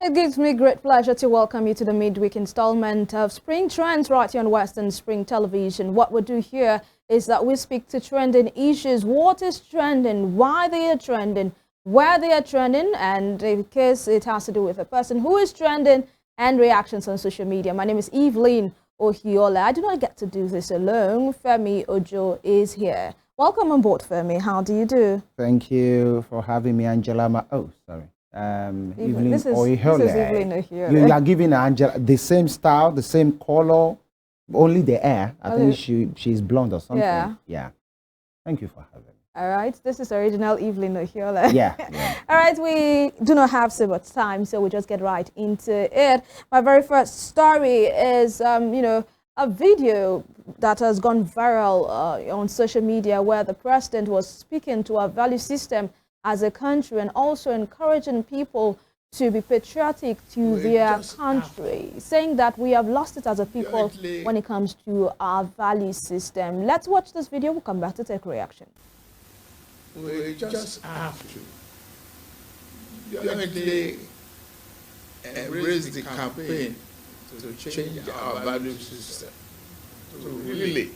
It gives me great pleasure to welcome you to the midweek installment of Spring Trends right here on Western Spring Television. What we do here is that we speak to trending issues, what is trending, why they are trending, where they are trending, and in case it has to do with a person who is trending, and reactions on social media. My name is Evelyn Ohiola. I do not get to do this alone. Femi Ojo is here. Welcome on board, Femi. How do you do? Thank you for having me, Angela. Oh, sorry. Evelyn This is Evelyn Ohiola. You are giving Angela the same style, the same color, only the hair. I think she's blonde or something. Yeah. Thank you for having me. All right, this is original Evelyn Ohiola. Yeah. All right, we do not have so much time, so we just get right into it. My very first story is, a video that has gone viral on social media where the president was speaking to our value system as a country and also encouraging people to be patriotic to their country, saying that we have lost it as a people when it comes to our value system. Let's watch this video. We'll come back to take reaction. We just have to jointly embrace the campaign to change our value system, to really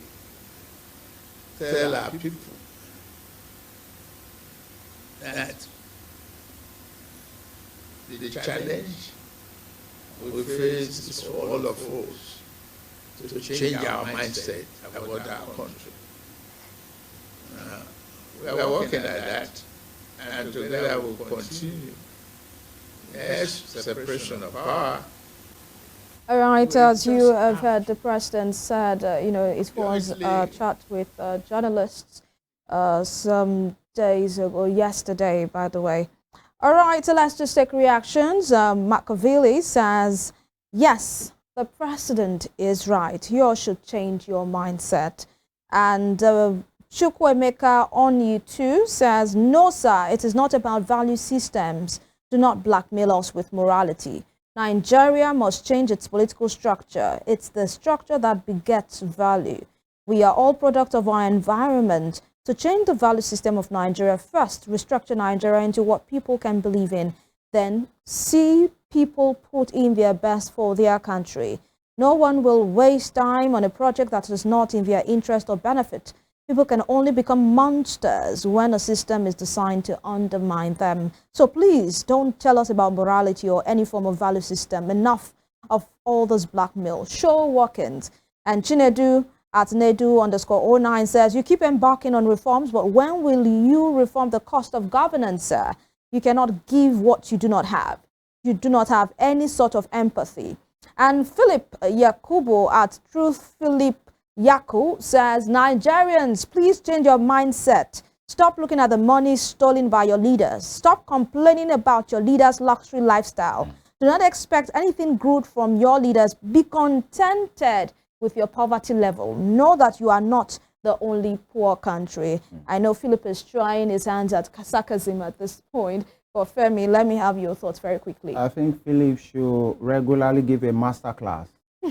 tell our people that the challenge we face is for all of us to change our mindset about our country. We are working at that, and together we'll continue. Yes, separation of power. All right, as you have heard, the president said, it was a chat with journalists some days ago, yesterday, by the way. All right, so let's just take reactions. Machiavelli says, yes, the president is right. You all should change your mindset. And Chukwemeka Onyitu says, no, sir, it is not about value systems. Do not blackmail us with morality. Nigeria must change its political structure. It's the structure that begets value. We are all products of our environment. To change the value system of Nigeria, first, restructure Nigeria into what people can believe in. Then, see people put in their best for their country. No one will waste time on a project that is not in their interest or benefit. People can only become monsters when a system is designed to undermine them. So please don't tell us about morality or any form of value system. Enough of all this blackmail. Show workings. And Chinedu at Nedu_09 says, you keep embarking on reforms, but when will you reform the cost of governance, sir? You cannot give what you do not have. You do not have any sort of empathy. And Philip Yakubu at Truth Philip Yaku says, Nigerians, please change your mindset. Stop looking at the money stolen by your leaders. Stop complaining about your leaders' luxury lifestyle. Do not expect anything good from your leaders. Be contented with your poverty level. Know that you are not the only poor country. I know Philip is trying his hands at sarcasm at this point. But Femi, let me have your thoughts very quickly. I think Philip should regularly give a master class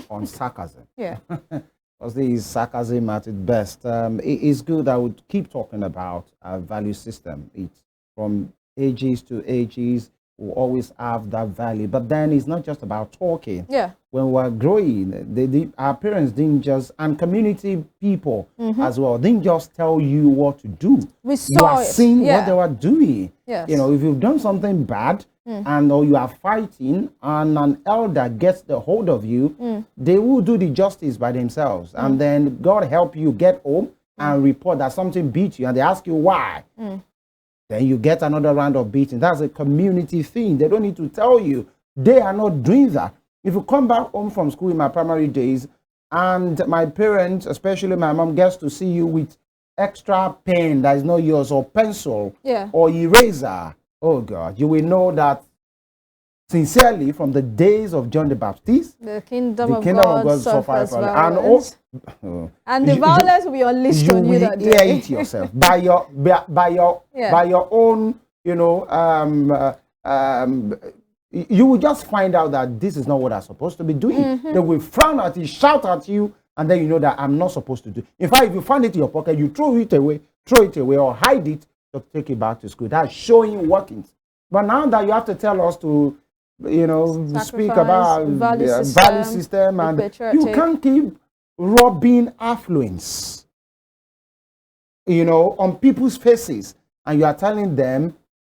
on sarcasm. Yeah. Because this is sarcasm at its best. It's good that we keep talking about our value system. It's from ages to ages, we always have that value. But then it's not just about talking. Yeah. When we were growing, our parents didn't just, and community people as well, didn't just tell you what to do. We saw you are seeing what they were doing. Yes. You know, if you've done something bad, and or you are fighting and an elder gets the hold of you, they will do the justice by themselves. And then God help you get home and report that something beat you and they ask you why. Then you get another round of beating. That's a community thing. They don't need to tell you. They are not doing that. If you come back home from school in my primary days and my parents, especially my mom, gets to see you with extra pen that is not yours or pencil or eraser, oh God, you will know that sincerely from the days of John the Baptist, the kingdom of God suffers violence. And the violence will be unleashed on you that day. You will hear it yourself by your own, you will just find out that this is not what I'm supposed to be doing. They will frown at you, shout at you, and then you know that I'm not supposed to do. In fact, if you find it in your pocket, you throw it away or hide it to take it back to school. That's showing workings. But now that you have to tell us to speak Sacrifice, about value system, be and you patriotic. can't keep rubbing affluence, on people's faces, and you are telling them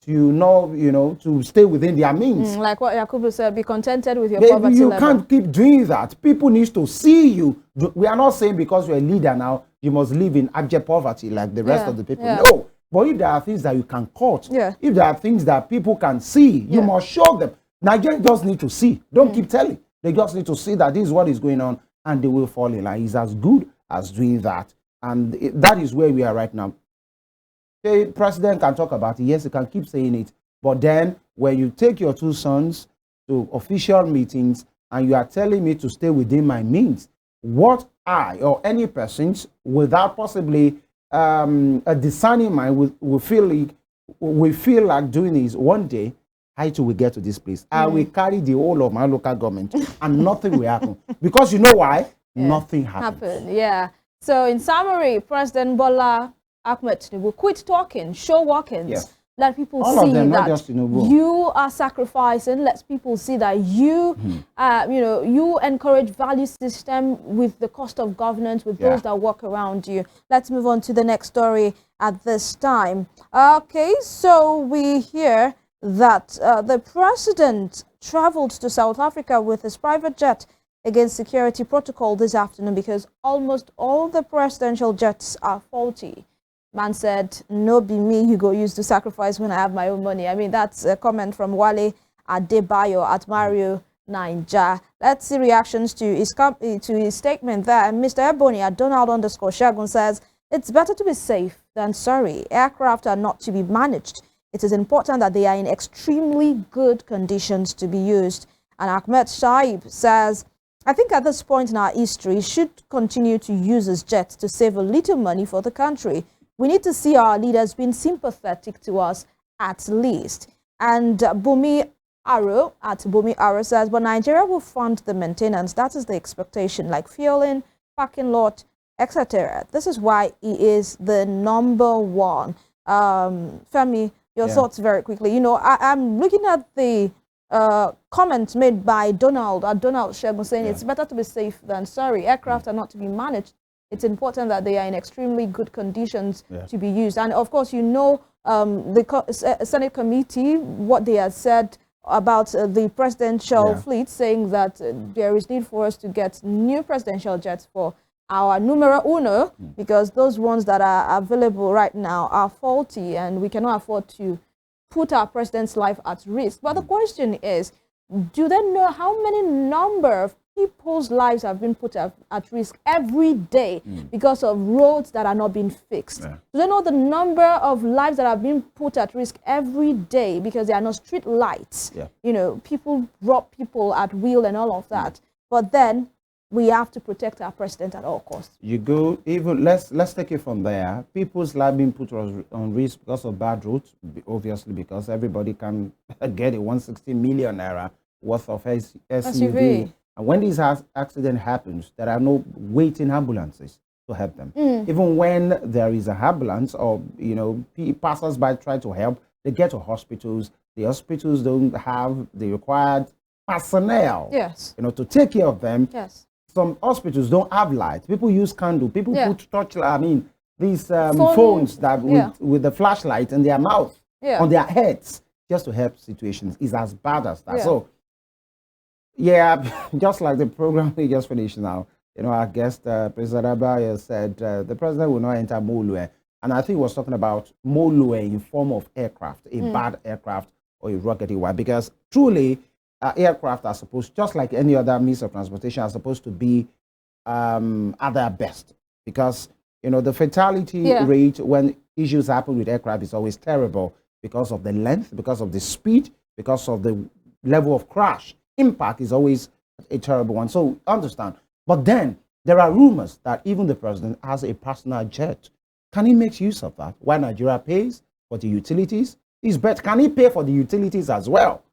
to stay within their means. Like what Yakubu said, be contented with your poverty You level. can't keep doing that. People need to see you. We are not saying because you're a leader now, you must live in abject poverty like the rest of the people. Yeah. No. But if there are things that you can cut, if there are things that people can see, you must show them. Nigerians just need to see. Don't keep telling. They just need to see that this is what is going on, and they will fall in line. It's as good as doing that. And that is where we are right now. The president can talk about it. Yes, he can keep saying it. But then when you take your two sons to official meetings and you are telling me to stay within my means, what I or any persons without possibly a discerning mind will feel like doing is one day, I too will get to this place. I will carry the whole of my local government and nothing will happen. Because you know why? Nothing happens. Yeah. So in summary, President Bola Ahmed Tinubu quit talking, show workings. Yes. Let people All see of them, that not just Tinubu. you are sacrificing. Let people see that you, you encourage value system with the cost of governance, with those that work around you. Let's move on to the next story at this time. Okay, so we hear that the president traveled to South Africa with his private jet against security protocol this afternoon because almost all the presidential jets are faulty. Man said, no be me you go use to sacrifice when I have my own money. I mean, that's a comment from Wale Adebayo at Mario Naija. Let's see reactions to his statement there. Mr. Ebony at Donald_Shagun says, it's better to be safe than sorry. Aircraft are not to be managed. It is important that they are in extremely good conditions to be used. And Ahmed Shaib says, I think at this point in our history, should continue to use his jet to save a little money for the country. We need to see our leaders being sympathetic to us at least. And Bumi Aro says, but Nigeria will fund the maintenance. That is the expectation, like fueling, parking lot, etc. This is why he is the number one. Femi, your thoughts very quickly. I'm looking at the comment made by Donald Shegun saying it's better to be safe than sorry. Aircraft are not to be managed. It's important that they are in extremely good conditions to be used. And of course, the Senate committee, what they have said about the presidential fleet, saying that there is need for us to get new presidential jets for our numero uno, because those ones that are available right now are faulty and we cannot afford to put our president's life at risk. But the question is, do they know how many number of people's lives have been put at risk every day because of roads that are not being fixed? Do they know the number of lives that have been put at risk every day because there are no street lights? People rob people at will and all of that. But then we have to protect our president at all costs. You go even let's take it from there. People's life being put on risk because of bad roads, obviously, because everybody can get a 160 million naira worth of SUV. And when this accident happens, there are no waiting ambulances to help them. Even when there is an ambulance or passers-by try to help, they get to hospitals. The hospitals don't have the required personnel to take care of them. Some hospitals don't have light. People use candle. People put torchlight. I mean, these phones that with the flashlight in their mouth, on their heads, just to help situations. Is as bad as that. So, just like the program we just finished now, our guest, President Abaya, said the president will not enter Molue. And I think he was talking about Molue in form of aircraft, a bad aircraft or a rockety one, because truly, aircraft are supposed, just like any other means of transportation, are supposed to be at their best, because the fatality rate when issues happen with aircraft is always terrible because of the length, because of the speed, because of the level of crash. Impact is always a terrible one. So understand. But then there are rumors that even the president has a personal jet. Can he make use of that? Why Nigeria pays for the utilities? Can he pay for the utilities as well?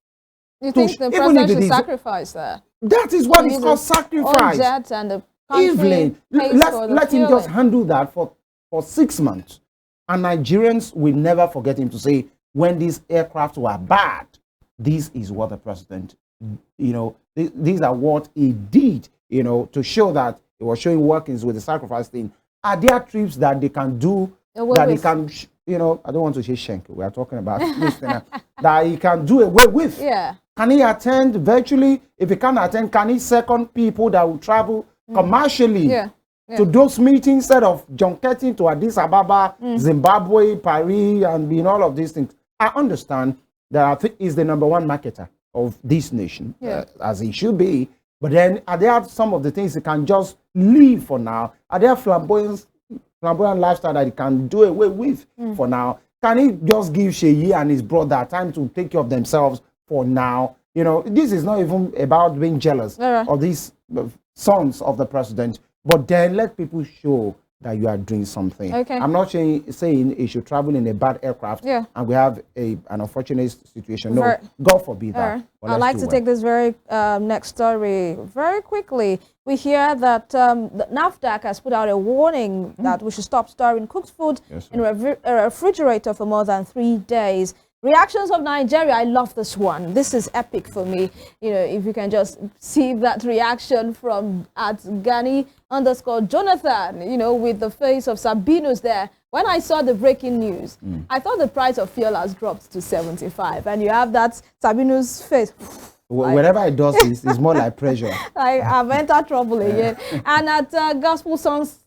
You think the president should sacrifice that? That is what is called sacrifice. And the country let him just handle that for 6 months. And Nigerians will never forget him to say, when these aircraft were bad, this is what the president, these are what he did, to show that he was showing workings with the sacrifice thing. Are there trips that they can do that he can, I don't want to say shank, we are talking about listener, that he can do away with? Yeah. Can he attend virtually? If he can't attend, can he second people that will travel commercially to those meetings instead of junketing to Addis Ababa, Zimbabwe, Paris, and all of these things? I understand that I think he's the #1 marketer of this nation, as he should be. But then, are there some of the things he can just leave for now? Are there flamboyant lifestyle that he can do away with for now? Can he just give Sheyi and his brother time to take care of themselves for now? This is not even about being jealous of these sons of the president, but then let people show that you are doing something. Okay. I'm not saying he should travel in a bad aircraft and we have an unfortunate situation. No, God forbid that. I'd like to take this very next story very quickly. We hear that NAFDAC has put out a warning that we should stop storing cooked food in a refrigerator for more than 3 days. Reactions of Nigeria, I love this one. This is epic for me. If you can just see that reaction from @Gani_Jonathan, with the face of Sabinus there. When I saw the breaking news, I thought the price of fuel has dropped to 75. And you have that Sabinus face. Whenever it does this, it's more like pressure. I've entered trouble again. And at Gospel Songs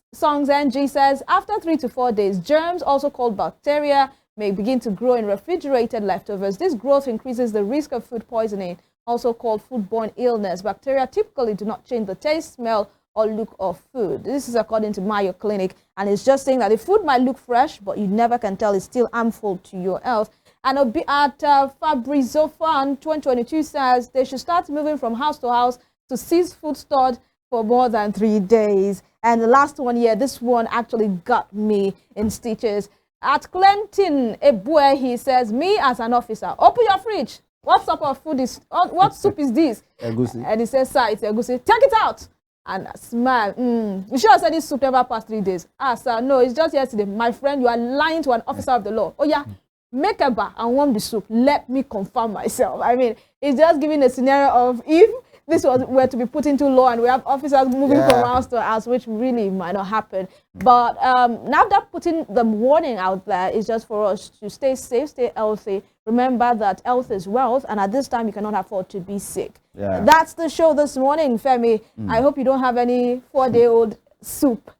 NG says, after 3 to 4 days, germs, also called bacteria, may begin to grow in refrigerated leftovers. This growth increases the risk of food poisoning, also called foodborne illness. Bacteria typically do not change the taste, smell, or look of food. This is according to Mayo Clinic, and it's just saying that the food might look fresh, but you never can tell it's still harmful to your health. And at Fabrizofan 2022 says they should start moving from house to house to seize food stored for more than 3 days. And the last one here, this one actually got me in stitches. At Clinton Ebue, he says, me as an officer, open your fridge. What sort of food is, what soup is this? Egusi. And he says, sir, it's egusi. Take it out. And I smile. You should have said this soup never passed 3 days. Sir, no, it's just yesterday. My friend, you are lying to an officer of the law. Oh, yeah, make a bar and warm the soup. Let me confirm myself. I mean, it's just giving a scenario of if this were to be put into law and we have officers moving from house to house, which really might not happen. But now that putting the warning out there is just for us to stay safe, stay healthy. Remember that health is wealth, and at this time you cannot afford to be sick. That's the show this morning, Femi. I hope you don't have any 4-day-old soup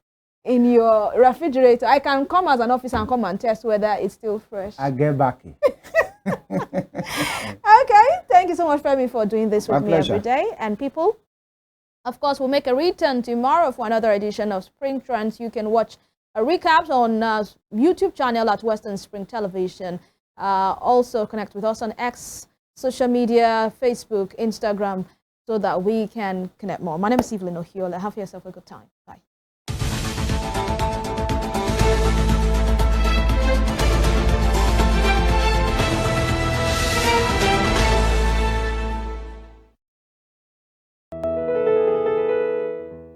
in your refrigerator. I can come as an officer and come and test whether it's still fresh. I get back. Okay, thank you so much, Femi, for doing this with me every day. And people, of course, we'll make a return tomorrow for another edition of Spring Trends. You can watch a recap on YouTube channel at Western Spring Television. Also connect with us on X, social media, Facebook, Instagram, so that we can connect more. My name is Evelyn Ohiola. Have yourself a good time. Bye.